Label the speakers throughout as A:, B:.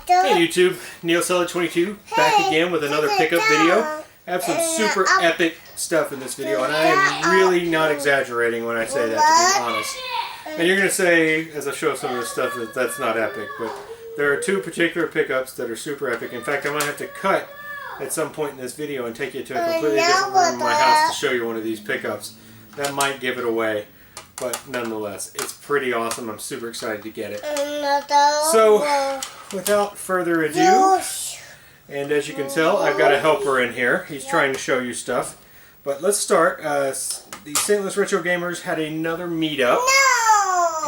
A: Hey YouTube, Neosolid22 back again with another pickup video. I have some super epic stuff in this video, and I am really not exaggerating when I say that, to be honest. And you're going to say, as I show some of this stuff, that that's not epic, but there are two particular pickups that are super epic. In fact, I'm going to have to cut at some point in this video and take you to a completely different room in my house to show you one of these pickups. That might give it away, but nonetheless, it's pretty awesome. I'm super excited to get it. So, without further ado, and as you can tell, I've got a helper in here. He's trying to show you stuff. But let's start. The St. Louis Retro Gamers had another meetup.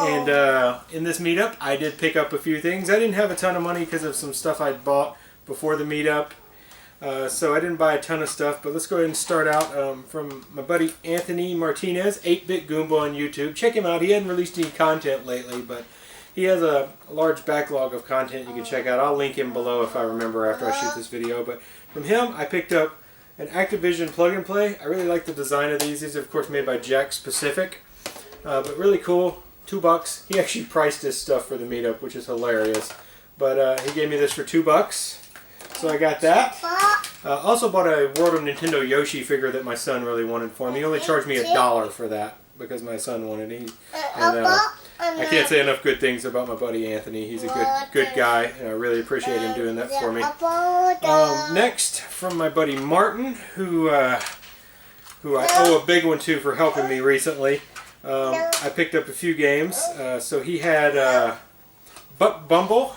A: And in this meetup, I did pick up a few things. I didn't have a ton of money because of some stuff I'd bought before the meetup. So I didn't buy a ton of stuff. But let's go ahead and start out from my buddy Anthony Martinez, 8-Bit Goomba on YouTube. Check him out. He hadn't released any content lately, but he has a large backlog of content you can check out. I'll link him below if I remember after I shoot this video. But from him, I picked up an Activision plug-and-play. I really like the design of these. These are, of course, made by Jakks Pacific. But really cool. $2. He actually priced this stuff for the meetup, which is hilarious. But he gave me this for $2. So I got that. Also bought a World of Nintendo Yoshi figure that my son really wanted for me. He only charged me $1 for that because my son wanted it. I can't say enough good things about my buddy Anthony. He's a good guy, and I really appreciate him doing that for me. Next, from my buddy Martin, who I owe a big one to for helping me recently. I picked up a few games. So he had Buck Bumble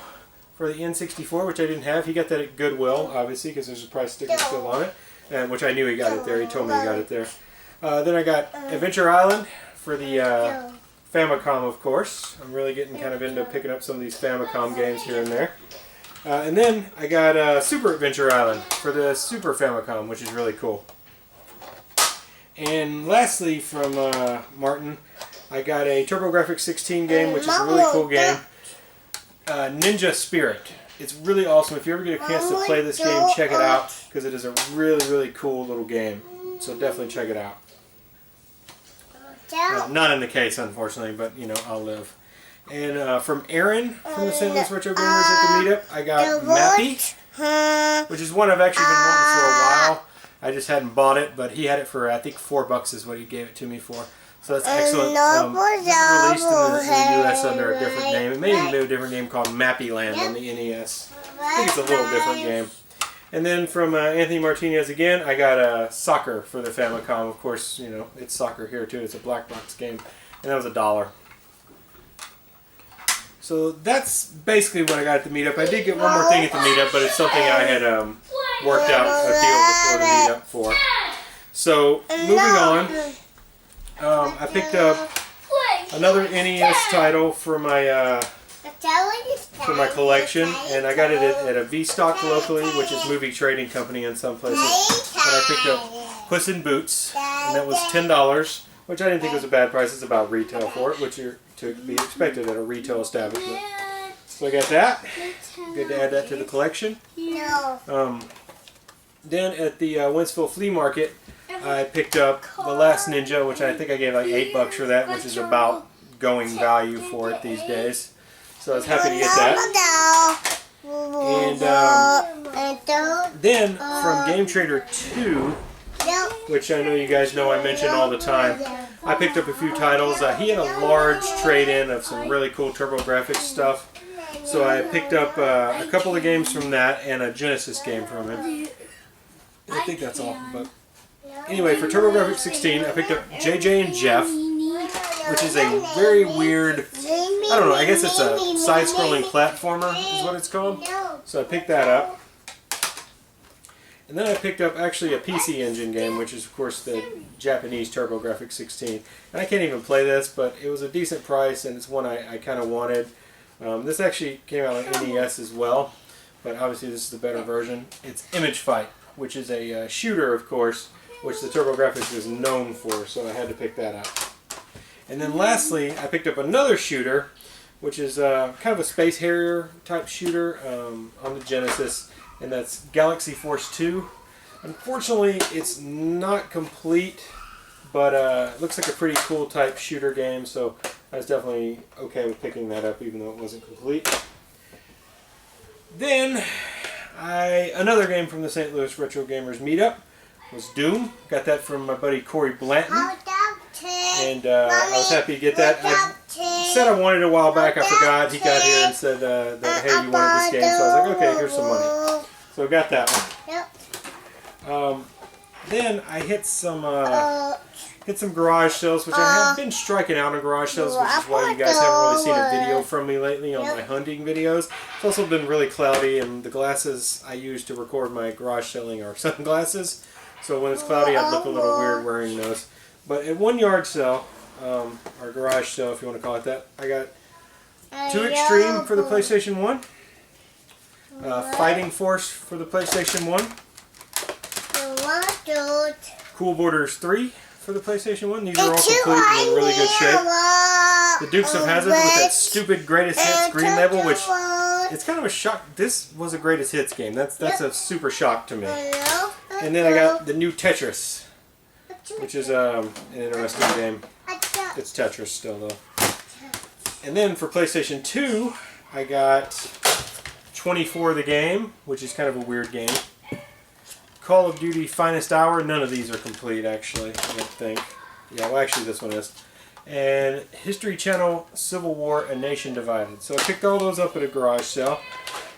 A: for the N64, which I didn't have. He got that at Goodwill, obviously, because there's a price sticker still on it, and which I knew he got it there. He told me he got it there. Then I got Adventure Island for the Famicom, of course. I'm really getting kind of into picking up some of these Famicom games here and there. And then I got Super Adventure Island for the Super Famicom, which is really cool. And lastly, from Martin, I got a TurboGrafx 16 game, which is a really cool game. Ninja Spirit. It's really awesome. If you ever get a chance to play this game, check it out, because it is a really, really cool little game. So definitely check it out. Not in the case, unfortunately, but, you know, I'll live. And from Aaron from the St. Louis Retro Gamers at the meetup, I got Mappy, which is one I've actually been wanting for a while. I just hadn't bought it, but he had it for, I think, $4 is what he gave it to me for. So that's excellent. This is released in the U.S. under a different name. It may even be a different game called Mappy Land on the NES. I think it's a little different game. And then from Anthony Martinez again, I got Soccer for the Famicom. Of course, you know, it's Soccer here too. It's a black box game. And that was $1. So that's basically what I got at the meetup. I did get one more thing at the meetup, but it's something I had worked out a deal before the meetup for. So, moving on, I picked up another NES title for my collection, and I got it at a V-Stock locally, which is Movie Trading Company in some places. But I picked up Puss in Boots, and that was $10, which I didn't think was a bad price. It's about retail for it, which are to be expected at a retail establishment. So I got that. Good to add that to the collection. Then at the Wentzville Flea Market, I picked up The Last Ninja, which I think I gave like $8 for that, which is about going value for it these days. So I was happy to get that. And then from Game Trader 2, which I know you guys know I mention all the time, I picked up a few titles. He had a large trade-in of some really cool TurboGrafx stuff. So I picked up a couple of games from that and a Genesis game from him. I think that's all. But anyway, for TurboGrafx 16, I picked up JJ and Jeff, which is a very weird, I don't know, I guess it's a side-scrolling platformer is what it's called. So I picked that up. And then I picked up actually a PC Engine game, which is of course the Japanese TurboGrafx 16. And I can't even play this, but it was a decent price and it's one I kind of wanted. This actually came out on NES as well, but obviously this is the better version. It's Image Fight, which is a shooter, of course, which the TurboGrafx is known for, so I had to pick that up. And then lastly, I picked up another shooter, which is kind of a Space Harrier type shooter on the Genesis, and that's Galaxy Force 2. Unfortunately, it's not complete, but it looks like a pretty cool type shooter game, so I was definitely okay with picking that up even though it wasn't complete. Then, another game from the St. Louis Retro Gamers meetup was Doom. Got that from my buddy Corey Blanton, and I was happy to get that. I said I wanted it a while back. I forgot. He got here and said that, hey, you wanted this game, so I was like, okay, here's some money. So I got that one. Then I hit some garage sales, which I have been striking out on garage sales, which is why you guys haven't really seen a video from me lately on my hunting videos. It's also been really cloudy, and the glasses I use to record my garage selling are sunglasses. So when it's cloudy, I look a little weird wearing those. But at one yard sale, or garage sale if you want to call it that, I got 2 Extreme for the PlayStation 1, Fighting Force for the PlayStation 1, Cool Borders 3 for the PlayStation 1. These are all complete and in really good shape. The Dukes of Hazzard with that stupid Greatest Hits green label, which it's kind of a shock. This was a Greatest Hits game. That's a super shock to me. And then I got the new Tetris, which is an interesting game. It's Tetris still though. And then for PlayStation 2, I got 24 the game, which is kind of a weird game. Call of Duty Finest Hour. None of these are complete, actually, I don't think. Yeah, well, actually, this one is. And History Channel, Civil War, A Nation Divided. So I picked all those up at a garage sale.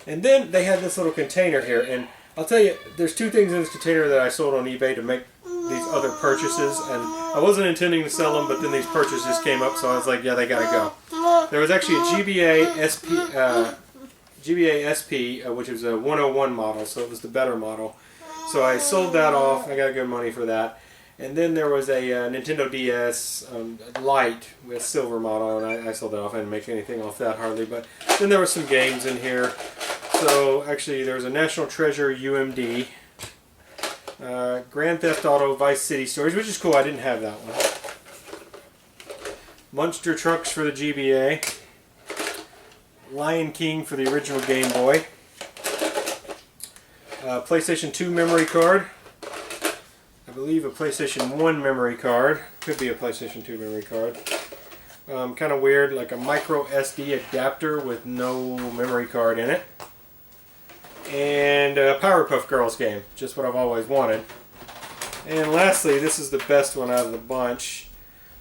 A: And then they had this little container here. And I'll tell you, there's 2 things in this container that I sold on eBay to make these other purchases. And I wasn't intending to sell them, but then these purchases came up, so I was like, yeah, they gotta go. There was actually a GBA SP, which was a 101 model, so it was the better model. So I sold that off. I got good money for that. And then there was a Nintendo DS Lite with silver model, and I sold that off. I didn't make anything off that hardly. But then there were some games in here. So actually, there was a National Treasure UMD, Grand Theft Auto Vice City Stories, which is cool. I didn't have that one. Monster Trucks for the GBA. Lion King for the original Game Boy. PlayStation 2 memory card. I believe a PlayStation 1 memory card. Could be a PlayStation 2 memory card. Kind of weird, like a micro SD adapter with no memory card in it. And a Powerpuff Girls game. Just what I've always wanted. And lastly, this is the best one out of the bunch.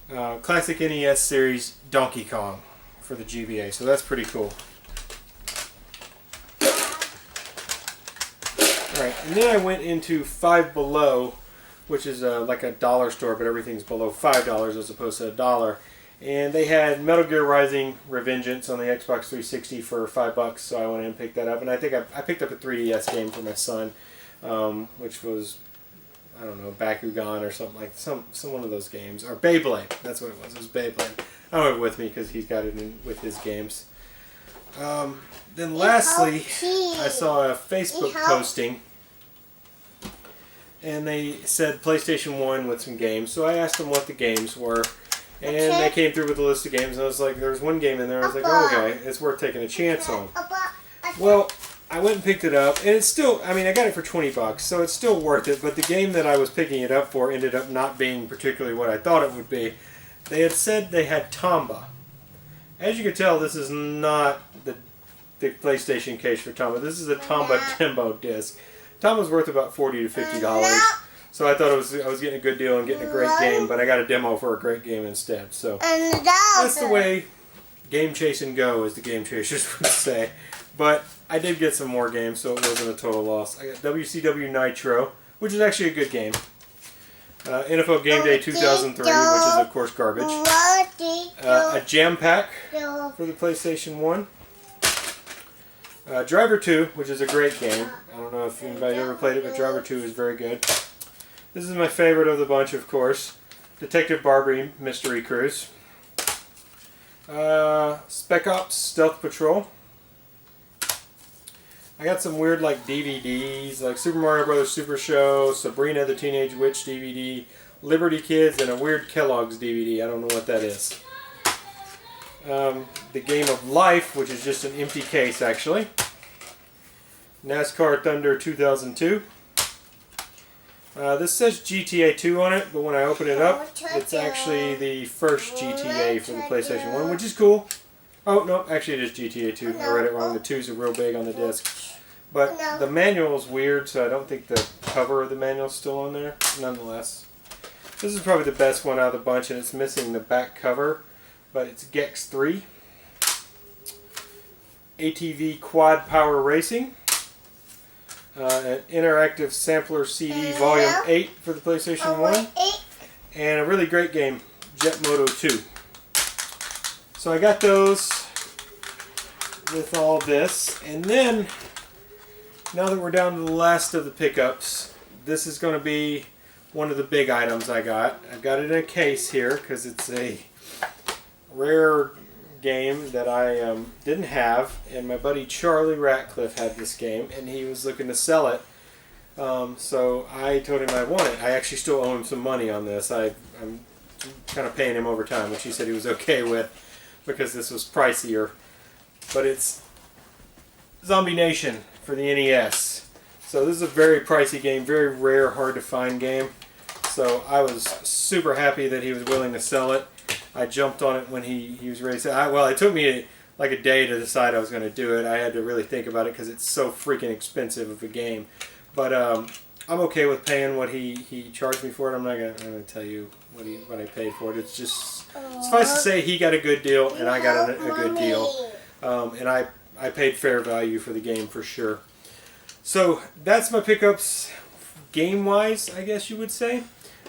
A: Classic NES series Donkey Kong for the GBA. So that's pretty cool. Alright, and then I went into Five Below, which is like a dollar store, but everything's below $5 as opposed to $1. And they had Metal Gear Rising Revengeance on the Xbox 360 for $5, so I went in and picked that up. And I think I picked up a 3DS game for my son, which was, I don't know, Bakugan or something like some one of those games. Or Beyblade, that's what it was. It was Beyblade. I went with me because he's got it in with his games. Then lastly, I saw a Facebook posting, and they said PlayStation 1 with some games. So I asked them what the games were, and they came through with a list of games, and I was like, there was one game in there, I was like, oh, okay, it's worth taking a chance on. Well, I went and picked it up, and it's still, I mean, I got it for $20, so it's still worth it, but the game that I was picking it up for ended up not being particularly what I thought it would be. They had said they had Tomba. As you can tell, this is not the PlayStation case for Tomba. This is a Tomba Tembo disc. Tomba's worth about $40 to $50, so I thought I was getting a good deal and getting a great game, but I got a demo for a great game instead. So that's the way Game Chase and Go, as the Game Chasers would say. But I did get some more games, so it wasn't a total loss. I got WCW Nitro, which is actually a good game. NFL Game Day 2003, which is of course garbage. A Jam Pack for the PlayStation 1. Driver 2, which is a great game. I don't know if anybody ever played it, but Driver 2 is very good. This is my favorite of the bunch, of course. Detective Barbary Mystery Cruise. Spec Ops Stealth Patrol. I got some weird like DVDs, like Super Mario Bros. Super Show, Sabrina the Teenage Witch DVD, Liberty Kids, and a weird Kellogg's DVD. I don't know what that is. The Game of Life, which is just an empty case actually. NASCAR Thunder 2002. This says GTA 2 on it, but when I open it up, it's actually the first GTA for the PlayStation 1, which is cool. Oh, no, actually it is GTA 2. I read it wrong. The 2's are real big on the disc. But the manual is weird, so I don't think the cover of the manual is still on there. Nonetheless, this is probably the best one out of the bunch, and it's missing the back cover, but it's Gex 3. ATV Quad Power Racing. An interactive sampler CD Volume 8 for the PlayStation 1. And a really great game, Jet Moto 2. So I got those with all this. And then, now that we're down to the last of the pickups, this is going to be one of the big items I got. I've got it in a case here because it's a rare game that I didn't have, and my buddy Charlie Ratcliffe had this game and he was looking to sell it, so I told him I want it. I actually still owe him some money on this. I'm kind of paying him over time, which he said he was okay with because this was pricier, but it's Zombie Nation for the NES. So this is a very pricey game, very rare, hard to find game, so I was super happy that he was willing to sell it. I jumped on it when he was ready to say, well, it took me like a day to decide I was going to do it. I had to really think about it because it's so freaking expensive of a game. But I'm okay with paying what he charged me for it. I'm not going to tell you what I paid for it. It's just, suffice to say, he got a good deal and I got a good deal. And I paid fair value for the game for sure. So that's my pickups game-wise, I guess you would say.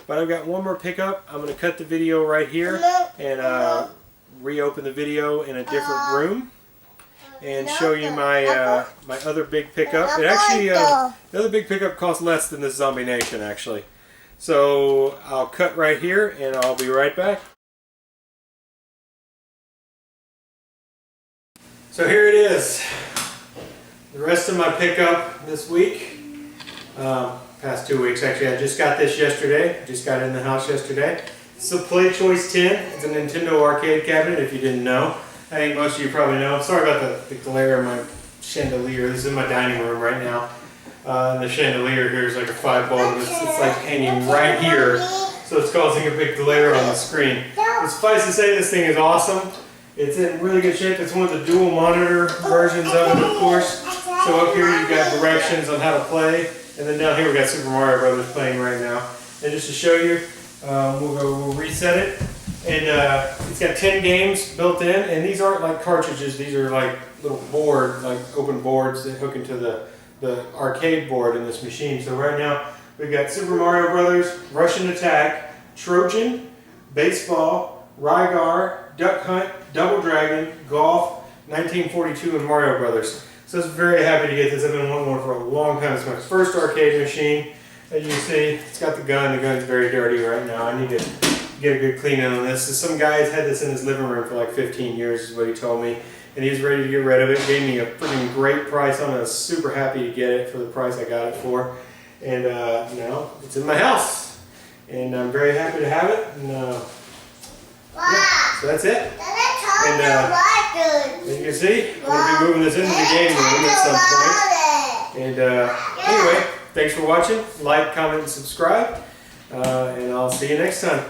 A: But I've got one more pickup. I'm going to cut the video right here and reopen the video in a different room and show you my my other big pickup. It actually, the other big pickup costs less than this Zombie Nation actually. So I'll cut right here and I'll be right back. So here it is. The rest of my pickup this week. Past 2 weeks actually. I just got this yesterday. Just got it in the house yesterday. It's a Play Choice 10. It's a Nintendo arcade cabinet if you didn't know. I think most of you probably know. Sorry about the glare in my chandelier. This is in my dining room right now. The chandelier here is like a 5-bulb. It's like hanging right here. So it's causing a big glare on the screen. Suffice to say, this thing is awesome. It's in really good shape. It's one of the dual monitor versions of it, of course. So up here you've got directions on how to play. And then down here we've got Super Mario Brothers playing right now. And just to show you, we'll reset it. And it's got 10 games built in. And these aren't like cartridges. These are like little boards, like open boards that hook into the arcade board in this machine. So right now we've got Super Mario Brothers, Russian Attack, Trojan, Baseball, Rygar, Duck Hunt, Double Dragon, Golf, 1942, and Mario Brothers. So I was very happy to get this. I've been wanting one for a long time. It's my first arcade machine. As you can see, it's got the gun. The gun's very dirty right now. I need to get a good clean in on this. So some guys had this in his living room for like 15 years is what he told me. And he was ready to get rid of it. Gave me a freaking great price on it. I was super happy to get it for the price I got it for. And now it's in my house. And I'm very happy to have it. And yeah, so that's it. And as you can see, I'm going to be moving this into the game room at some point. And anyway, thanks for watching. Like, comment, and subscribe. And I'll see you next time.